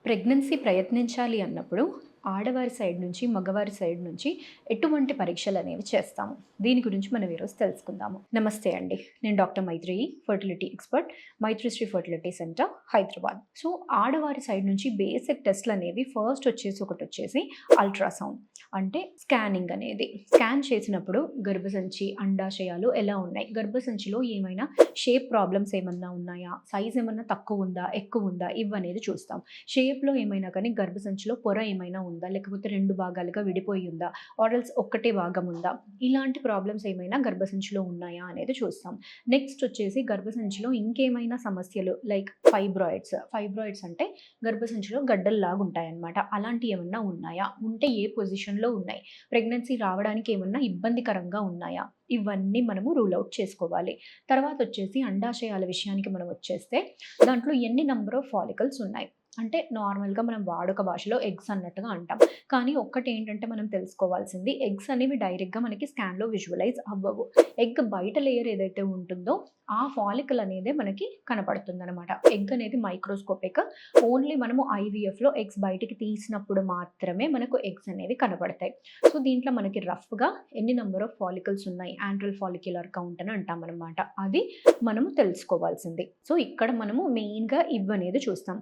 Pregnancy ప్రయత్నించాలి అన్నప్పుడు ఆడవారి సైడ్ నుంచి, మగవారి సైడ్ నుంచి ఎటువంటి పరీక్షలనేవి చేస్తాము. దీని గురించి మనం ఈరోజు తెలుసుకుందాము. నమస్తే అండి. నేను doctor Maitreyi, fertility expert, Maitrisri fertility centre, Hyderabad. So, ఆడవారి సైడ్ నుంచి బేసిక్ టెస్ట్‌లనేవి ఫస్ట్ ఒకటొచ్చేసి అల్ట్రాసౌండ్. అంటే స్కానింగ్ అనేది. స్కాన్ చేసినప్పుడు గర్భసంచి, అండాశయాలు ఎలా ఉన్నాయి? గర్భసంచిలో ఏమైనా షేప్ ప్రాబ్లమ్స్ ఏమన్నా ఉన్నాయా? సైజ్ ఏమన్నా తక్కువుందా? ఎక్కువుందా? ఇవనేది చూస్తాం. షేప్‌లో ఏమైనా కానీ గర్భసంచిలో పొర ఏమైనా ఉందా? లేకపోతే 2 భాగాలుగా విడిపోయి ఉందా? ఆర్ ఎల్స్ ఒక్కటే భాగం ఉందా? ఇలాంటి ప్రాబ్లమ్స్ ఏమైనా గర్భసంచిలో ఉన్నాయా అనేది చూస్తాం. నెక్స్ట్ వచ్చేసి గర్భసంచిలో ఇంకేమైనా సమస్యలు లైక్ ఫైబ్రాయిడ్స్. ఫైబ్రాయిడ్స్ అంటే గర్భసంచిలో గడ్డల్లాగా ఉంటాయన్నమాట. అలాంటివి ఏమన్నా ఉన్నాయా? ఉంటే ఏ పొజిషన్‌లో ఉన్నాయి? ప్రెగ్నెన్సీ రావడానికి ఏమన్నా ఇబ్బందికరంగా ఉన్నాయా? ఇవన్నీ మనము రూల్ ఔట్ చేసుకోవాలి. తర్వాత వచ్చేసి అండాశయాల విషయానికి మనం వచ్చేస్తే దాంట్లో ఎన్ని నంబర్ ఆఫ్ ఫాలికల్స్ ఉన్నాయి. అంటే నార్మల్‌గా మనం వాడుక భాషలో ఎగ్స్ అన్నట్టుగా అంటాం. కానీ ఒక్కటేంటంటే మనం తెలుసుకోవాల్సింది ఎగ్స్ అనేవి డైరెక్ట్‌గా మనకి స్కాన్‌లో విజువలైజ్ అవ్వవు. ఎగ్ బయట లేయర్ ఏదైతే ఉంటుందో ఆ ఫాలికల్ అనేదే మనకి కనపడుతుందనమాట. ఎగ్ అనేది మైక్రోస్కోపిక్. ఓన్లీ మనము ఐవీఎఫ్‌లో ఎగ్స్ బయటికి తీసినప్పుడు మాత్రమే మనకు ఎగ్స్ అనేవి కనపడతాయి. సో, దీంట్లో మనకి రఫ్‌గా ఎన్ని నంబర్ ఆఫ్ ఫాలికల్స్ ఉన్నాయి, యాంట్రల్ ఫాలిక్యులర్ కౌంట్ అని అంటామనమాట. అది మనము తెలుసుకోవాల్సింది. సో, ఇక్కడ మనము మెయిన్‌గా ఇవనేది చూస్తాం.